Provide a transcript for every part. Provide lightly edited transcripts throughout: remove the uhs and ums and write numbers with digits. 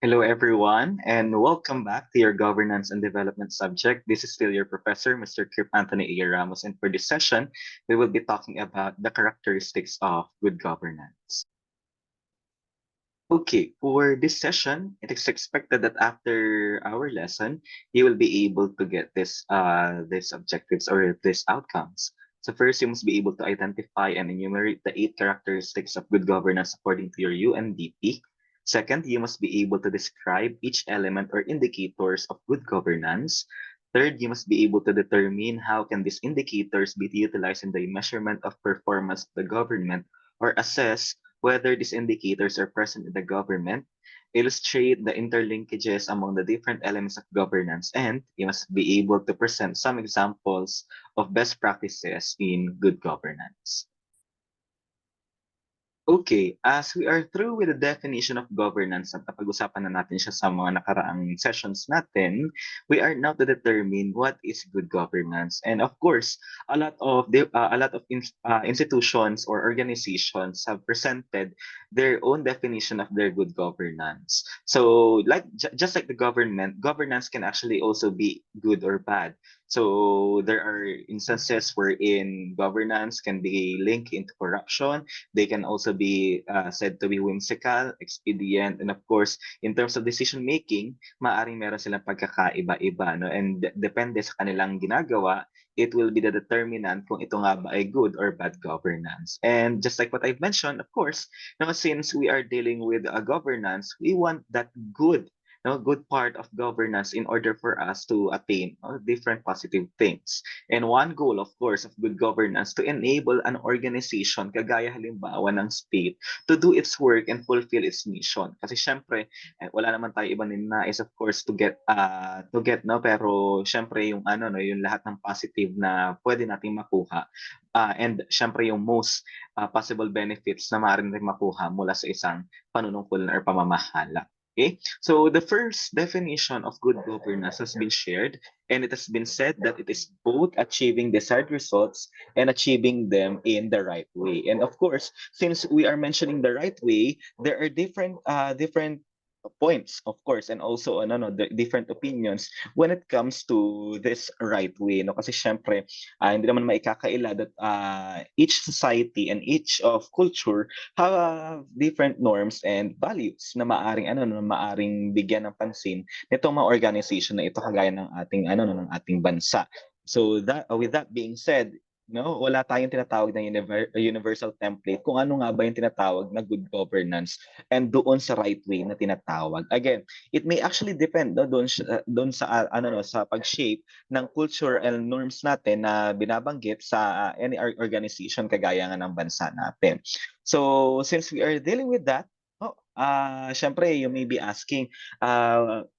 Hello, everyone, and welcome back to your governance and development subject. This is still your professor, Mr. Kirp Anthony A. Ramos, and for this session, we will be talking about the characteristics of good governance. Okay, for this session, it is expected that after our lesson, you will be able to get these objectives or these outcomes. So first, you must be able to identify and enumerate the 8 characteristics of good governance according to your UNDP. Second, you must be able to describe each element or indicators of good governance. Third, you must be able to determine how can these indicators be utilized in the measurement of performance of the government or assess whether these indicators are present in the government, illustrate the interlinkages among the different elements of governance, and you must be able to present some examples of best practices in good governance. Okay, as we are through with the definition of governance at napag-usapan na natin siya sa mga nakaraang sessions natin, we are now to determine what is good governance. And of course, a lot of institutions or organizations have presented their own definition of their good governance. So, just like the government, governance can actually also be good or bad. So there are instances wherein governance can be linked into corruption. They can also be said to be whimsical, expedient, and of course, in terms of decision making, maaring meron silang pagkakaiba-iba, no? And depende sa kanilang ginagawa, it will be the determinant kung ito nga ba ay good or bad governance. And just like what I've mentioned, of course, now since we are dealing with a governance, we want that good, no, good part of governance in order for us to attain different positive things. And one goal, of course, of good governance to enable an organization, kagaya halimbawa ng state, to do its work and fulfill its mission. Kasi syempre, wala naman tayo iba nais, of course, to get, no, pero syempre yung ano, no, yung lahat ng positive na pwede nating makuha. And syempre yung most possible benefits na maaaring natin makuha mula sa isang panunungkulan or pamamahala. Okay, so the first definition of good governance has been shared, and it has been said that it is both achieving desired results and achieving them in the right way. And of course, since we are mentioning the right way, there are different points, of course, and also the different opinions when it comes to this right way, no? Kasi syempre, hindi naman maikakaila that each society and each of culture have different norms and values na maaring bigyan ng pansin nitong mga organization na ito kagaya ng ating ng ating bansa. So that with that being said, no, wala tayong tinatawag na universal template kung ano nga ba yung tinatawag na good governance and doon sa right way na tinatawag. Again, it may actually depend, no, doon sa sa pag-shape ng culture and norms natin na binabanggit sa any organization kagaya nga ng bansa natin. So since we are dealing with that, syempre you may be asking,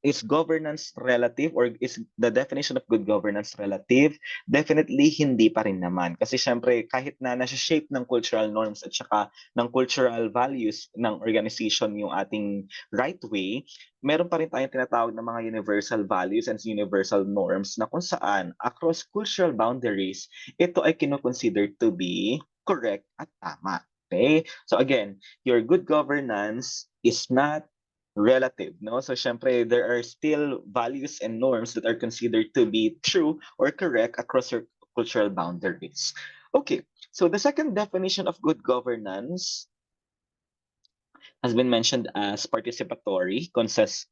is governance relative or is the definition of good governance relative? Definitely hindi pa rin naman. Kasi syempre kahit na nasa shape ng cultural norms at saka ng cultural values ng organization yung ating right way, meron pa rin tayong tinatawag na mga universal values and universal norms na kung saan across cultural boundaries, ito ay kinoconsider to be correct at tama. Okay? So again, your good governance is not relative, no? So syempre, there are still values and norms that are considered to be true or correct across your cultural boundaries. Okay, so the second definition of good governance has been mentioned as participatory,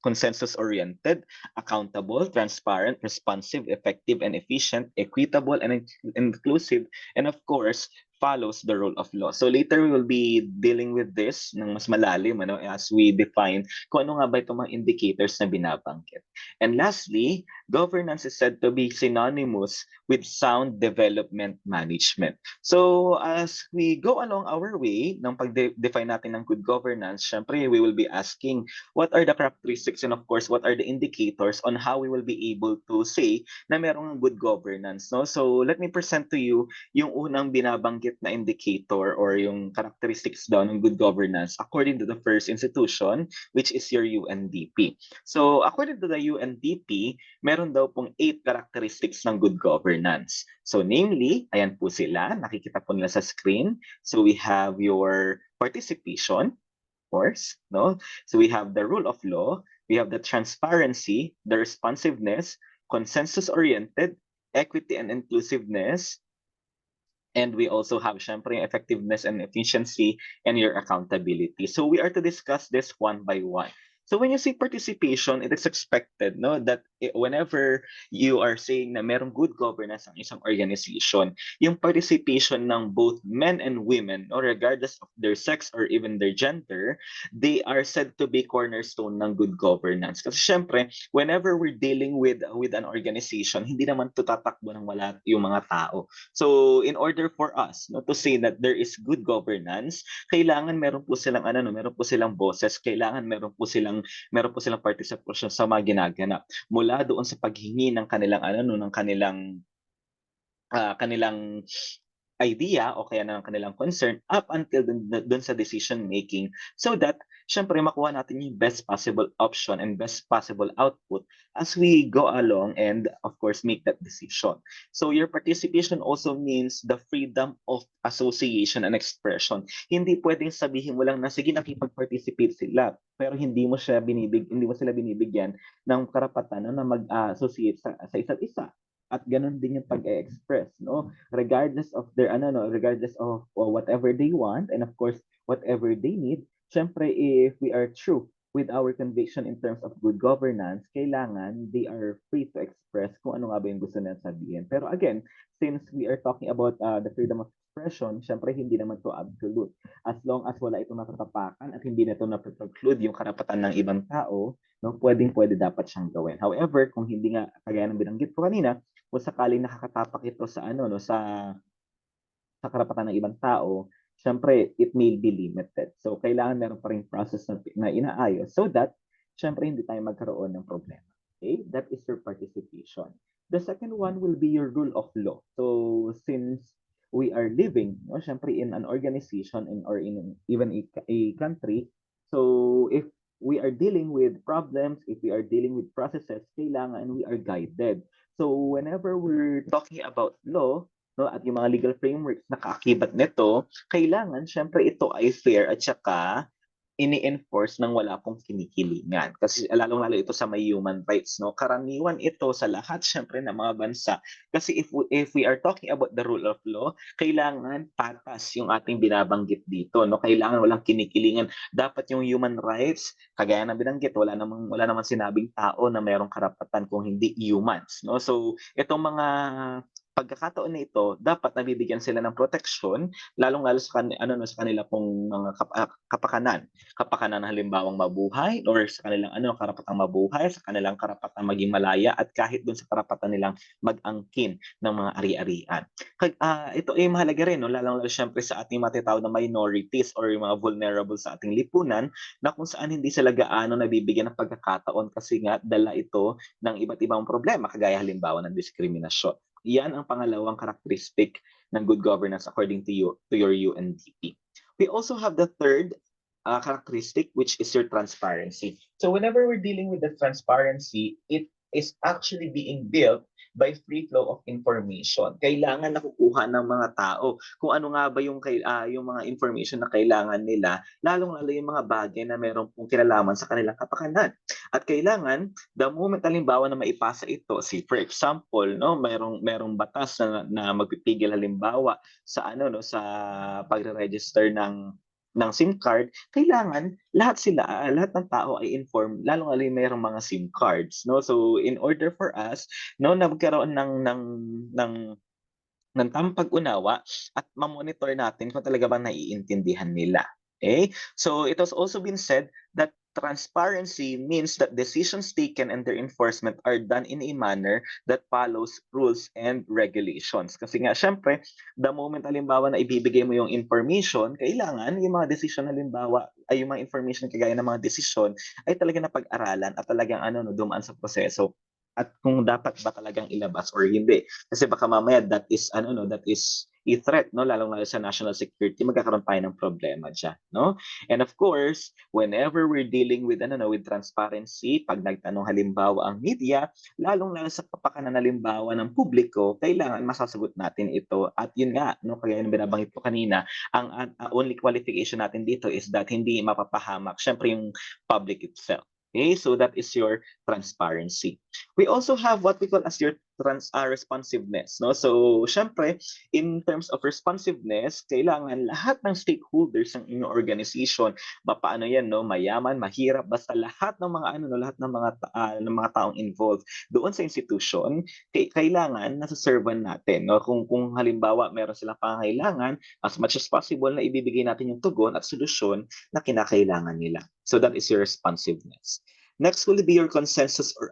consensus-oriented, accountable, transparent, responsive, effective, and efficient, equitable, and inclusive, and of course, follows the rule of law. So later we will be dealing with this ng mas malalim as we define kung ano nga ba itong mga indicators na binabanggit. And lastly, governance is said to be synonymous with sound development management. So as we go along our way ng pag-define natin ng good governance, syempre we will be asking what are the characteristics and of course what are the indicators on how we will be able to say na merong good governance, no? So let me present to you yung unang binabanggit na indicator or yung characteristics daw ng good governance according to the first institution, which is your UNDP. So according to the UNDP, meron daw pong 8 characteristics ng good governance. So namely, ayan po sila, nakikita po nila sa screen. So we have your participation, of course, no? So we have the rule of law, We have the transparency, the responsiveness, consensus-oriented, equity and inclusiveness, and we also have syempre yung effectiveness and efficiency and your accountability. So we are to discuss this one by one. So when you say participation, it is expected no that whenever you are saying na merong good governance ang isang organization, yung participation ng both men and women, no, regardless of their sex or even their gender, they are said to be cornerstone ng good governance. Kasi syempre, whenever we're dealing with an organization, hindi naman to tatakbo ng wala yung mga tao. So in order for us no to say that there is good governance, kailangan meron po silang ano no, meron po silang boses, kailangan meron po silang participation sa mga ginaganap. Mula doon sa paghingi ng kanilang ano no, ng kanilang idea o kaya ng kanilang concern up until dun sa decision making, so that syempre makuha natin yung best possible option and best possible output as we go along and of course make that decision. So your participation also means the freedom of association and expression. Hindi pwedeng sabihin mo lang na sige nakipag-participate sila pero hindi mo sila binibigyan ng karapatan na mag-associate sa isa't isa. At ganun din yung pag-express, no? Regardless of their regardless of whatever they want and of course whatever they need. Syempre, if we are true with our conviction in terms of good governance, kailangan they are free to express kung ano nga ba yung gusto nila sabihin. Pero again, since we are talking about the freedom of expression, syempre hindi naman to absolute. As long as wala itong natatapakan at hindi na ito na-preclude yung karapatan ng ibang tao, no, pwedeng-pwede dapat siyang gawin. However, kung hindi nga kagaya ng binanggit ko kanina, kung sakaling nakakatapak ito sa ano no sa karapatan ng ibang tao, syempre it may be limited. So kailangan meron pa ring process na inaayos so that syempre hindi tayo magkaroon ng problema. Okay? That is your participation. The second one will be your rule of law. So since we are living, no, syempre in an organization or in even a country, so if we are dealing with problems, if we are dealing with processes, kailangan we are guided. So whenever we're talking about law, no, at yung mga legal frameworks na kaakibat nito, kailangan syempre ito ay fair at saka ini-enforce ng wala pong kinikilingan. Kasi lalong-lalo ito sa may human rights, no? Karaniwan ito sa lahat syempre ng mga bansa. Kasi if we are talking about the rule of law, kailangan patas yung ating binabanggit dito, no? Kailangan walang kinikilingan. Dapat yung human rights, kagaya ng binanggit, wala namang sinabing tao na mayroong karapatan kung hindi humans, no? So, itong mga pagkakataon na ito, dapat nabibigyan sila ng proteksyon, lalong-lalo sa kanila pong mga kapakanan na halimbawang mabuhay or sa kanilang karapatang mabuhay, sa kanilang karapatang maging malaya at kahit dun sa karapatan nilang mag-angkin ng mga ari-arian. Ito ay mahalaga rin, no? Lalong-lalo syempre sa ating matitawag na minorities or yung mga vulnerable sa ating lipunan na kung saan hindi sila gaano nabibigyan ng pagkakataon kasi nga dala ito ng iba't ibang problema kagaya halimbawa ng diskriminasyon. Yan ang pangalawang characteristic ng good governance according to your UNDP. We also have the third characteristic, which is your transparency. So whenever we're dealing with the transparency, it is actually being built by free flow of information. Kailangan nakukuha ng mga tao kung ano nga ba yung mga information na kailangan nila, lalong-lalo yung mga bagay na meron pong kinalaman sa kanilang kapakanan. At kailangan, the moment halimbawa na maipasa ito, say for example, no, merong batas na magpipigil halimbawa sa sa pagre-register ng SIM card, kailangan lahat ng tao ay informed, lalong-lalo yung mayroong mga SIM cards, no? So in order for us, no, na magkaroon ng tamang pag-unawa at ma-monitor natin kung talaga bang naiintindihan nila. Okay? So it has also been said that transparency means that decisions taken and their enforcement are done in a manner that follows rules and regulations. Kasi nga, syempre, the moment halimbawa na ibibigay mo yung information, kailangan yung mga decision halimbawa, ay yung mga information kagaya ng mga decision, ay talaga napag-aralan at talagang dumaan sa proseso at kung dapat ba talagang ilabas or hindi. Kasi baka mamaya that is a threat, no, lalong-lalo sa national security, magkakaroon tayo ng problema diyan, no? And of course, whenever we're dealing with with transparency, pag nagtanong halimbawa ang media, lalong-lalo sa kapakanan halimbawa ng publiko, kailangan masasagot natin ito. At yun nga, no, kagaya ng binabanggit ko kanina, ang only qualification natin dito is that hindi mapapahamak syempre yung public itself. Okay, so that is your transparency. We also have what we call as your responsiveness, no? So, syempre, in terms of responsiveness, kailangan lahat ng stakeholders ng inyong organization, mapaano yan, no? Mayaman, mahirap, basta lahat ng mga ano, no? Lahat ng mga taong involved doon sa institution, kailangan nasa-servan natin, no? Kung halimbawa meron silang pangangailangan, as much as possible na ibibigay natin yung tugon at solusyon na kinakailangan nila. So that is your responsiveness. Next will be your consensus or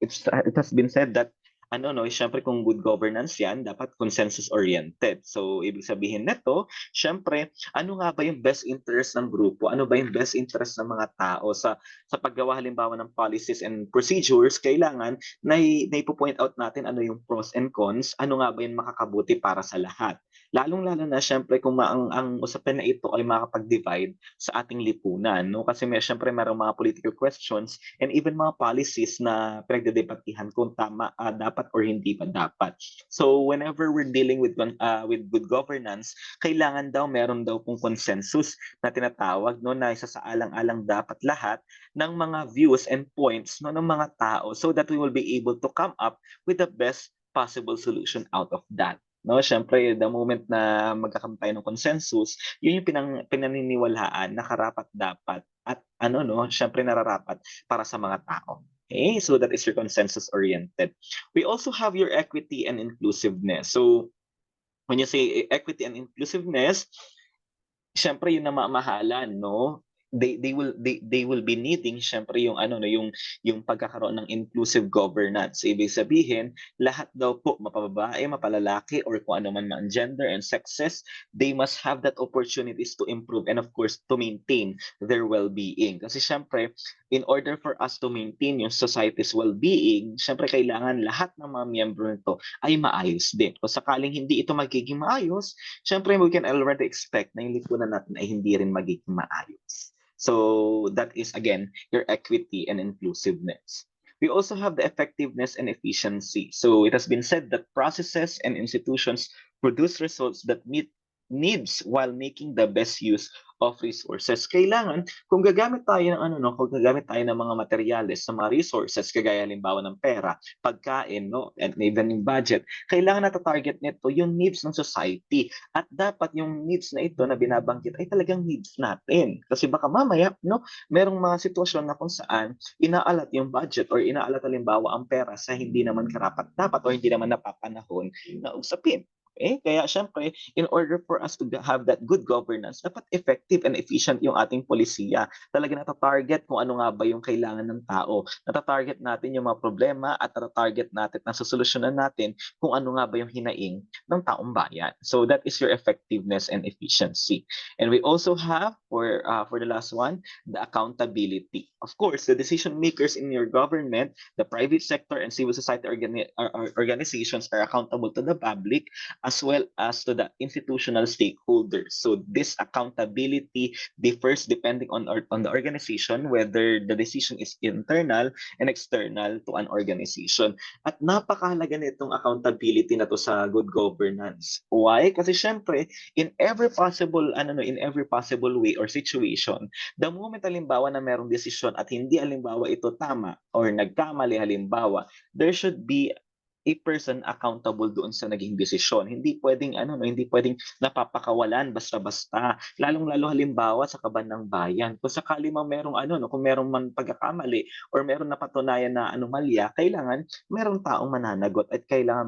it has been said that ano no, syempre kung good governance yan, dapat consensus oriented. So ibig sabihin nito, syempre, ano nga ba yung best interest ng grupo? Ano ba yung best interest ng mga tao sa paggawa halimbawa ng policies and procedures? Kailangan na ipo-point out natin ano yung pros and cons, ano nga ba yung makakabuti para sa lahat. Lalong-lalo na syempre kung ang usapin na ito ay makakapag-divide sa ating lipunan, no? Kasi syempre merong mga political questions and even mga policies na pinagdedebatihan kung tama dapat or hindi pa dapat. So whenever we're dealing with good governance, kailangan daw meron daw kung consensus na tinatawag, no, na isa sa alang-alang dapat lahat ng mga views and points, no, ng mga tao so that we will be able to come up with the best possible solution out of that. No, syempre the moment na magkakaroon tayo ng consensus, yun yung pinaniniwalaan na karapat dapat at ano no, syempre nararapat para sa mga tao. Okay, so that is your consensus oriented. We also have your equity and inclusiveness. So when you say equity and inclusiveness, siyempre yung namamahalan, no? They will be needing siyempre yung ano no yung pagkakaroon ng inclusive governance. Ibig sabihin, lahat daw po mapababae, mapalalaki or kung ano man ang gender and sexes, they must have that opportunities to improve and of course to maintain their well-being. Kasi siyempre, in order for us to maintain yung society's well-being, siyempre kailangan lahat ng mga miyembro nito ay maayos din. Kung sakaling hindi ito magiging maayos, siyempre we can already expect na yung lipunan natin ay hindi rin magiging maayos. So that is again your equity and inclusiveness. We also have the effectiveness and efficiency. So it has been said that processes and institutions produce results that meet needs while making the best use of resources. Kailangan, kung gagamit tayo ng ano no, kung gagamit tayo ng mga materyales sa mga resources, kagaya halimbawa ng pera, pagkain, no, and even yung budget, kailangan nata-target nito yung needs ng society. At dapat yung needs na ito na binabanggit ay talagang needs natin. Kasi baka mamaya, no, merong mga sitwasyon na kung saan inaalat yung budget or inaalat halimbawa ang pera sa hindi naman karapat-dapat o hindi naman napapanahon na usapin. Okay? Kaya syempre, in order for us to have that good governance, dapat effective and efficient yung ating polisiya. Talaga nata-target kung ano nga ba yung kailangan ng tao. Nata-target natin yung mga problema at nata-target natin na susolusyonan natin kung ano nga ba yung hinaing ng taong bayan. So that is your effectiveness and efficiency. And we also have, for the last one, the accountability. Of course, the decision makers in your government, the private sector and civil society organizations are accountable to the public as well as to the institutional stakeholders. So this accountability differs depending on the organization, whether the decision is internal and external to an organization. At napakahalaga nitong accountability na to sa good governance. Why? Kasi syempre, in every possible way or situation, the moment halimbawa na merong desisyon at hindi halimbawa ito tama or nagkamali halimbawa, there should be a person accountable doon sa naging desisyon. Hindi pwedeng ano no, hindi pwedeng napapakawalan basta-basta. Lalong-lalo halimbawa sa kaban ng bayan. Kung sakali man merong ano no, kung merong man pagkakamali or merong napatunayan na anomalya, kailangan merong taong mananagot at kailangan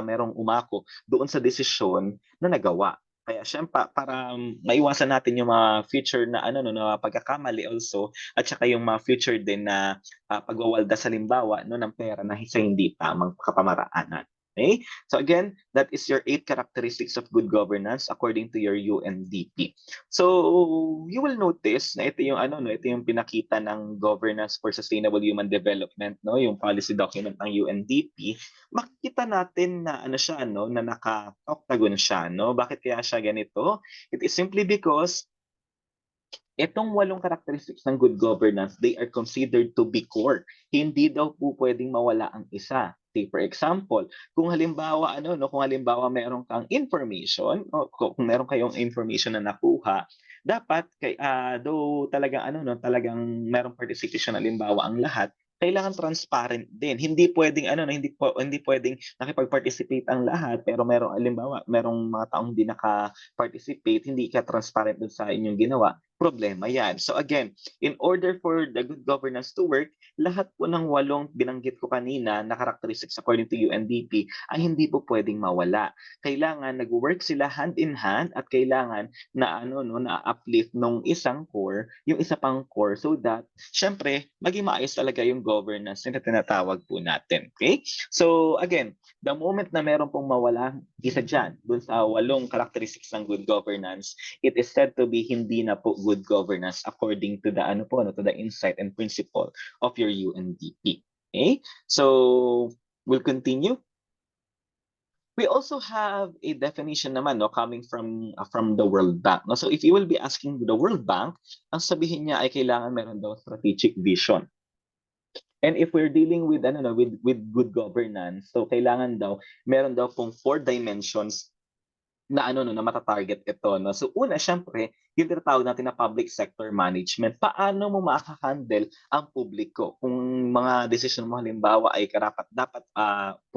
merong umako doon sa desisyon na nagawa. Kaya siyempre para maiwasan natin yung mga future na ano no, na pagkakamali also at saka yung mga future din na pagwawaldas halimbawa no, ng pera na sa hindi tamang kapamaraanan. Okay? So again, that is your 8 characteristics of good governance according to your UNDP. So you will notice na ito yung ano no, ito yung pinakita ng Governance for Sustainable Human Development, no, yung policy document ng UNDP. Makikita natin na ano siya no, na naka-octagon siya, no. Bakit kaya siya ganito? It is simply because itong 8 characteristics ng good governance, they are considered to be core. Hindi daw po pwedeng mawala ang isa. Say for example, kung halimbawa ano no, kung halimbawa meron kang information o kung meron kayong information na nakuha dapat though talagang ano 'no, talagang merong participation halimbawa ang lahat, kailangan transparent din. Hindi puwedeng ano 'no, hindi puwedeng nakipag-participate ang lahat pero merong halimbawa, merong mga taong hindi naka-participate, hindi ka transparent dun sa inyong ginawa, problema 'yan. So again, in order for the good governance to work, lahat po ng 8 binanggit ko kanina na characteristics according to UNDP ay hindi po puwedeng mawala. Kailangan nagwo-work sila hand in hand at kailangan na ano 'no, na-uplift nung isang core, yung isa pang core so that siyempre maging maayos talaga yung governance na tinatawag po natin, okay? So again, the moment na meron pong mawala, isa diyan dun sa 8 characteristics ng good governance, it is said to be hindi na po good governance according to the ano po 'no, to the insight and principle of your UNDP. Okay? So we'll continue. We also have a definition naman 'no, coming from the World Bank 'no. So if you will be asking the World Bank, ang sabihin niya ay kailangan meron daw strategic vision. And if we're dealing with ano 'no, with good governance, so kailangan daw meron daw pong 4 dimensions na ano 'no, na mata-target ito 'no. So una siyempre, yung tinatawag natin na public sector management. Paano mo maka-handle ang publiko kung mga desisyon mo halimbawa ay karapat-dapat,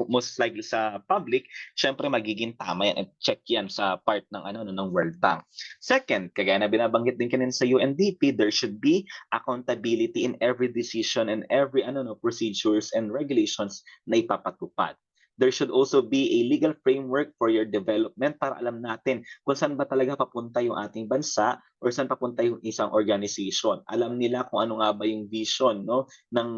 most likely sa public, siyempre magiging tama yan at check yan sa part ng ano 'no, ng World Bank. Second, kagaya na binabanggit din kanina sa UNDP, there should be accountability in every decision and every ano 'no, procedures and regulations na ipapatupad. There should also be a legal framework for your development para alam natin kung saan ba talaga papunta yung ating bansa or saan papunta yung isang organization. Alam nila kung ano nga ba yung vision 'no ng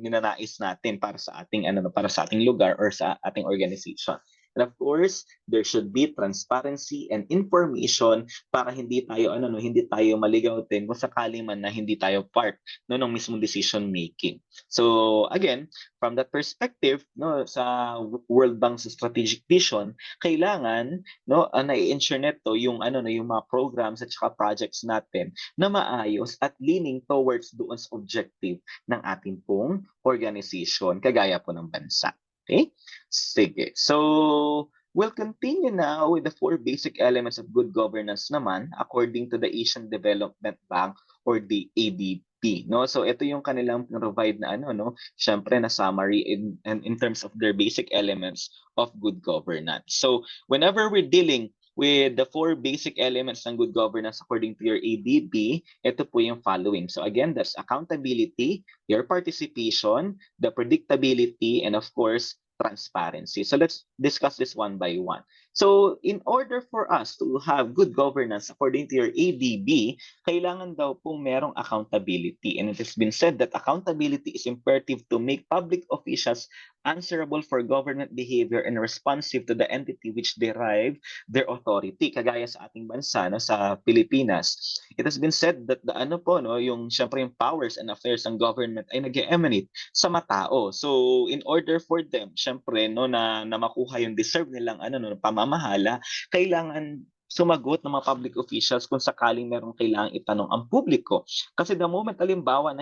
ninanais natin para sa ating ano para sa ating lugar or sa ating organization. And of course, there should be transparency and information para hindi tayo ano no, hindi tayo maligaw din kung sakaling man na hindi tayo part no ng mismong decision making. So again, from that perspective no sa World Bank's strategic vision, kailangan no nai-ensure nito yung ano no yung mga programs at saka projects natin na maayos at leaning towards doon sa objective ng ating pong organization kagaya po ng bansa. Okay? Sige. So we'll continue now with the 4 basic elements of good governance naman according to the Asian Development Bank or the ADB. No? So ito yung kanilang provide na ano no, syempre na summary in terms of their basic elements of good governance. So whenever we're dealing with the 4 basic elements ng good governance according to your ADB, ito po yung following. So again, that's accountability, your participation, the predictability, and of course, transparency. So let's discuss this one by one. So in order for us to have good governance according to your ADB, kailangan daw pong merong accountability. And it has been said that accountability is imperative to make public officials answerable for government behavior and responsive to the entity which derive their authority. Kagaya sa ating bansa, no, sa Pilipinas, it has been said that the ano po, no, yung syempre yung powers and affairs ng government ay nag-emanate sa matao. So in order for them, syempre no na makuha yung deserve nilang ano no pamamahala, kailangan sumagot ng mga public officials kung sakaling merong kailangang itanong ang publiko. Kasi the moment halimbawa na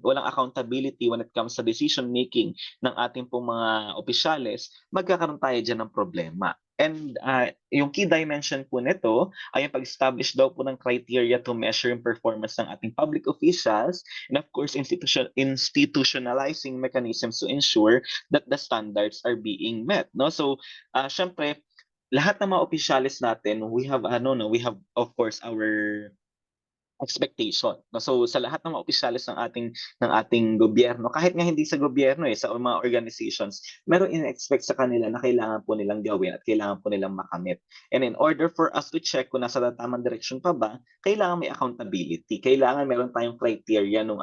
walang accountability when it comes sa decision making ng ating pong mga opisyales, magkakaroon tayo diyan ng problema. And yung key dimension po nito ay yung pag-establish daw po ng criteria to measure yung performance ng ating public officials and of course institutionalizing mechanisms to ensure that the standards are being met, no? So syempre lahat ng mga opisyalis natin, we have of course our expectation. No? So sa lahat ng mga opisyalis ng ating gobyerno, kahit nga hindi sa gobyerno sa mga organizations, meron ine-expect sa kanila na kailangan po nilang gawin at kailangan po nilang makamit. And in order for us to check kung nasa tamang direksyon pa ba, kailangan may accountability. Kailangan meron tayong criteria nung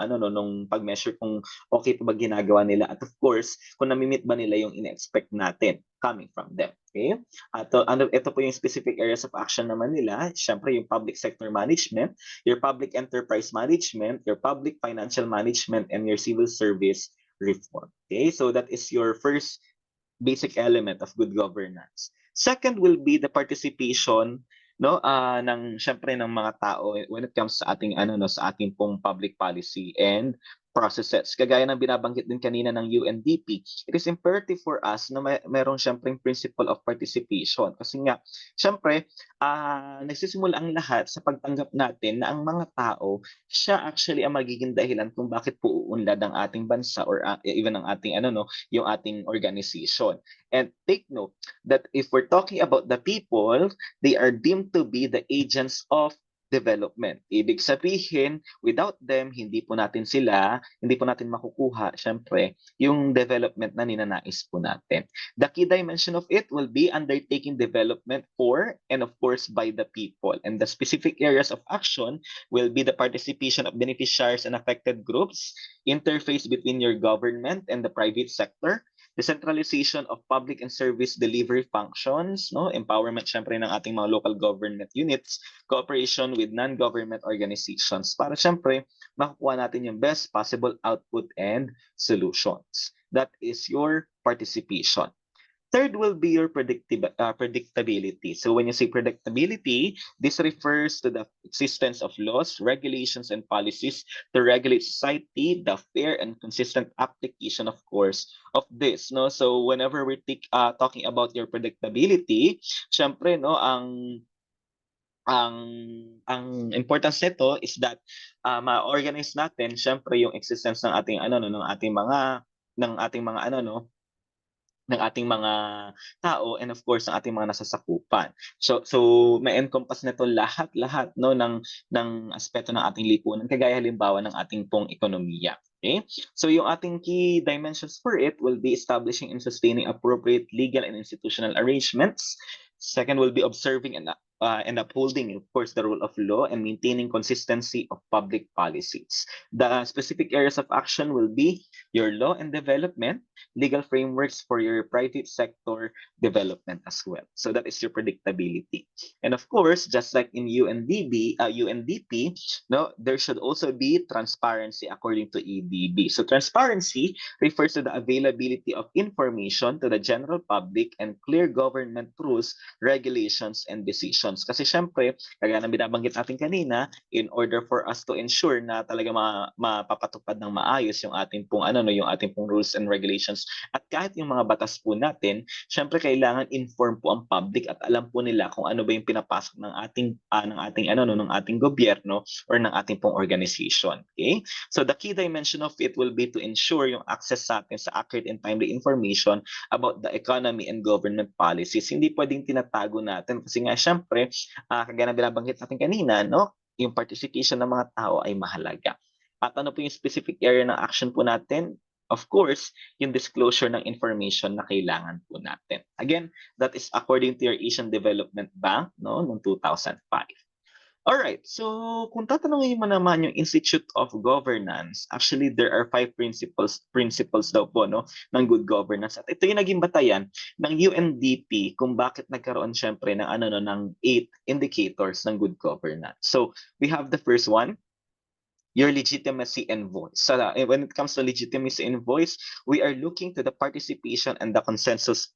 pag-measure kung okay pa ba ginagawa nila at of course, kung nami-meet ba nila yung ine-expect natin coming from them. Okay? At ito po yung specific areas of action naman nila. Siyempre, yung public sector management, your public enterprise management, your public financial management, and your civil service reform. Okay, so that is your first basic element of good governance. Second will be the participation ng syempre ng mga tao when it comes sa ating sa ating pong public policy and processes. Kagaya ng binabanggit din kanina ng UNDP, it is imperative for us na merong siyempreng principle of participation. Kasi nga, siyempre, nagsisimula ang lahat sa pagtanggap natin na ang mga tao, siya actually ang magiging dahilan kung bakit po uunlad ang ating bansa or even ang ating yung ating organization. And take note that if we're talking about the people, they are deemed to be the agents of development. Ibig sabihin, without them, hindi po natin makukuha, syempre, yung development na ninanais po natin. The key dimension of it will be undertaking development for and of course by the people. And the specific areas of action will be the participation of beneficiaries and affected groups, interface between your government and the private sector, decentralization of public and service delivery functions, no? Empowerment syempre ng ating mga local government units, cooperation with non-government organizations para syempre makukuha natin yung best possible output and solutions. That is your participation. Third will be your predictability. So when you say predictability, this refers to the existence of laws, regulations, and policies to regulate society, the fair and consistent application, of course, of this. No, so whenever we're talking about your predictability, syempre, no, ang ang importance nito is that ma-organize natin syempre yung existence ng ating ng ating mga ng ating mga tao and of course ng ating mga nasasakupan. So may-encompass nito lahat-lahat no ng aspeto ng ating lipunan kagaya halimbawa ng ating pong ekonomiya. Okay? So yung ating key dimensions for it will be establishing and sustaining appropriate legal and institutional arrangements. Second will be observing and upholding, of course, the rule of law and maintaining consistency of public policies. The specific areas of action will be your law and development, legal frameworks for your private sector development as well. So that is your predictability. And of course, just like in UNDP, no, there should also be transparency according to EDB. So transparency refers to the availability of information to the general public and clear government rules, regulations, and decisions. Kasi syempre, kagaya ng binabanggit natin kanina, in order for us to ensure na talaga mapapatupad ng maayos yung ating pong yung ating pong rules and regulations at kahit yung mga batas po natin, syempre kailangan inform po ang public at alam po nila kung ano ba yung pinapasok ng ating gobyerno or ng ating pong organization. Okay? So the key dimension of it will be to ensure yung access sa atin sa accurate and timely information about the economy and government policies. Hindi pwedeng tinatago natin kasi nga syempre, kagaya na binabanggit natin kanina, no, yung participation ng mga tao ay mahalaga. At ano po yung specific area ng action po natin? Of course, yung disclosure ng information na kailangan po natin. Again, that is according to your Asian Development Bank, no, noong 2005. Alright, so kung tatanungin mo naman yung Institute of Governance, actually there are 5 principles daw po no ng good governance. At ito yung naging batayan ng UNDP kung bakit nagkaroon syempre ng ng 8 indicators ng good governance. So, we have the first one, your legitimacy and voice. So when it comes to legitimacy and voice, we are looking to the participation and the consensus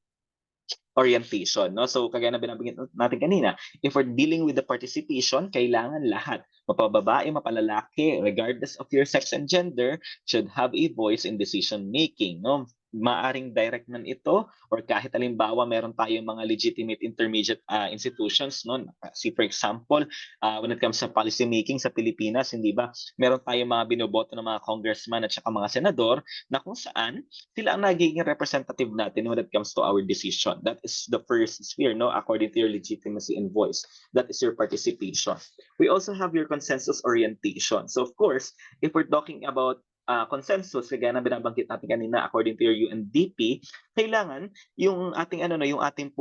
orientation, no? So kagaya na binabanggit natin kanina, if we're dealing with the participation, kailangan lahat, mapababae, mapalalaki, regardless of your sex and gender, should have a voice in decision making, no? Maaring direct man ito or kahit halimbawa meron tayong mga legitimate intermediate institutions, no? See for example, when it comes sa policy making sa Pilipinas, hindi ba, meron tayong mga binoboto ng mga congressman at saka mga senador na kung saan sila ang nagiging representative natin when it comes to our decision. That is the first sphere, no? According to your legitimacy and voice. That is your participation. We also have your consensus orientation. So of course, if we're talking about consensus, kagaya na binabanggit natin kanina, according to your UNDP, kailangan yung ating yung ating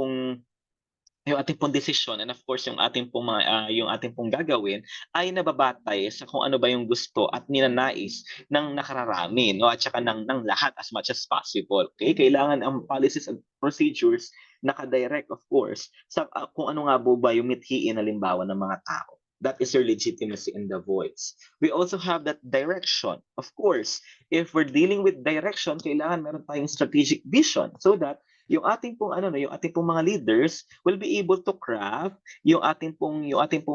pong desisyon and of course yung ating pong gagawin ay nababatay sa kung ano ba yung gusto at ninanais ng nakararami, no, at saka ng lahat as much as possible. Okay, kailangan ang policies and procedures nakadirect of course sa kung ano nga ba yung mithiin halimbawa ng mga tao. That is your legitimacy in the voice. We also have that direction. Of course, if we're dealing with direction, kailangan meron tayong strategic vision so that yung ating pong ano no, yung ating pong mga leaders will be able to craft yung ating pong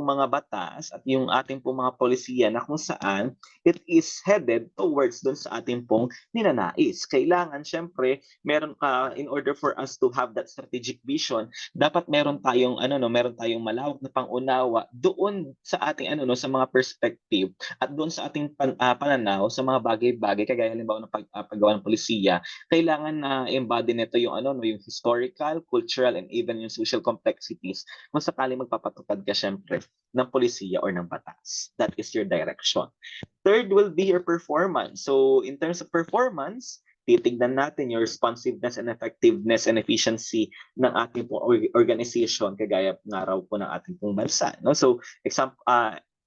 mga batas at yung ating pong mga polisiya na kung saan it is headed towards doon sa ating pong ninanais. Kailangan syempre meron ka in order for us to have that strategic vision, dapat meron tayong malawak na pangunawa doon sa ating ano no, sa mga perspective at doon sa ating pananaw sa mga bagay-bagay kagaya halimbawa ng paggawa ng polisiya. Kailangan na embody nito yung ano no, yung historical, cultural and even yung social complexities kung sakaling magpapatupad ka syempre ng polisiya or ng batas. That is your direction. Third will be your performance. So in terms of performance, titignan natin your responsiveness and effectiveness and efficiency ng ating po organization kagaya nga raw po ng ating pong bansa. No? So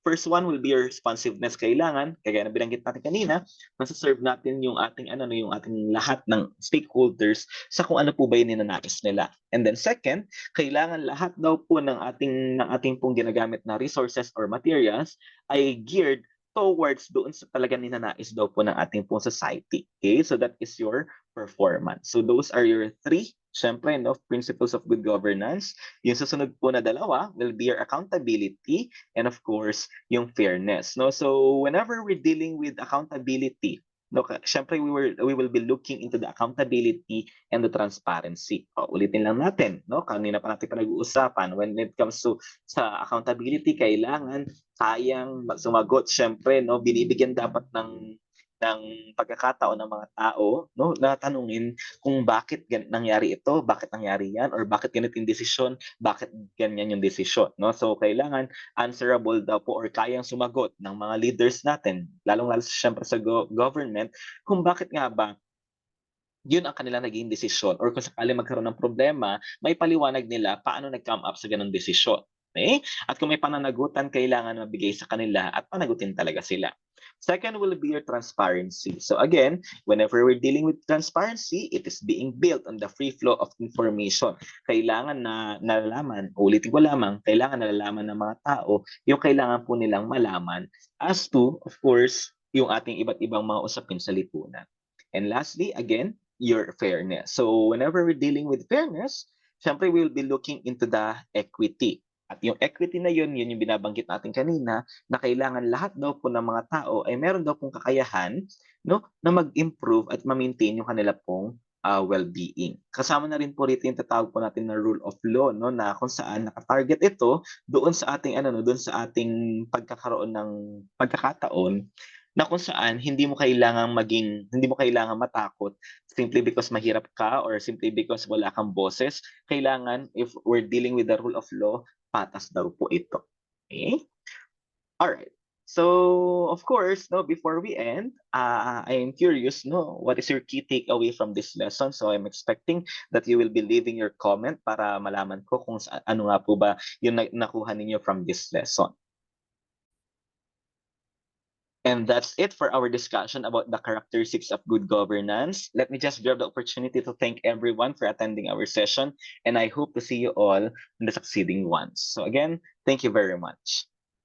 first one will be your responsiveness. Kailangan, kagaya na binanggit natin kanina, nasa-serve natin yung ating ano no, yung ating lahat ng stakeholders sa kung ano po ba yung ninanais nila. And then second, kailangan lahat daw po ng ating pong ginagamit na resources or materials ay geared towards doon sa talaga ninanais daw po ng ating pong society. Okay? So that is your performance. So those are your three, syempre, no, principles of good governance. Yung susunod po na dalawa will be your accountability and of course, yung fairness. No? So whenever we're dealing with accountability, no, syempre we will be looking into the accountability and the transparency. Ulitin lang natin, no? Kanina pa natin pinag-uusapan when it comes to sa accountability, kailangan kayang sumagot syempre no, binibigyan dapat ng pagkakataon ng mga tao no na tanungin kung bakit nangyari ito, bakit nangyari yan, or bakit ganito yung desisyon, bakit ganyan yung desisyon, no? So kailangan answerable daw po or kayang sumagot ng mga leaders natin, lalong-lalo syempre sa government, kung bakit nga ba yun ang kanilang naging desisyon or kung sakali magkaroon ng problema, may paliwanag nila paano nag-come up sa ganung desisyon. Okay? At kung may pananagutan, kailangan mabigay sa kanila at panagutin talaga sila. Second will be your transparency. So again, whenever we're dealing with transparency, it is being built on the free flow of information. Kailangan na nalalaman, ulitin ko lamang, kailangan nalalaman ng mga tao yung kailangan po nilang malaman as to, of course, yung ating iba't ibang mga usapin sa lipunan. And lastly, again, your fairness. So whenever we're dealing with fairness, syempre we will be looking into the equity. At yung equity na yun yung binabanggit natin kanina, na kailangan lahat daw po ng mga tao ay meron daw pong kakayahan no, na mag-improve at ma-maintain yung kanila pong well-being. Kasama na rin po rito yung tatawag po natin na rule of law no, na kung saan nakatarget ito doon sa ating ano no, doon sa ating pagkakaroon ng pagkakataon na kung saan hindi mo kailangang matakot simply because mahirap ka or simply because wala kang boses. Kailangan, if we're dealing with the rule of law, patas daw po ito. Okay? Alright. So, of course, no, before we end, I am curious, no, what is your key takeaway from this lesson? So, I'm expecting that you will be leaving your comment para malaman ko kung ano nga po ba yung nakuha ninyo from this lesson. And that's it for our discussion about the characteristics of good governance. Let me just grab the opportunity to thank everyone for attending our session, and I hope to see you all in the succeeding ones. So again, thank you very much.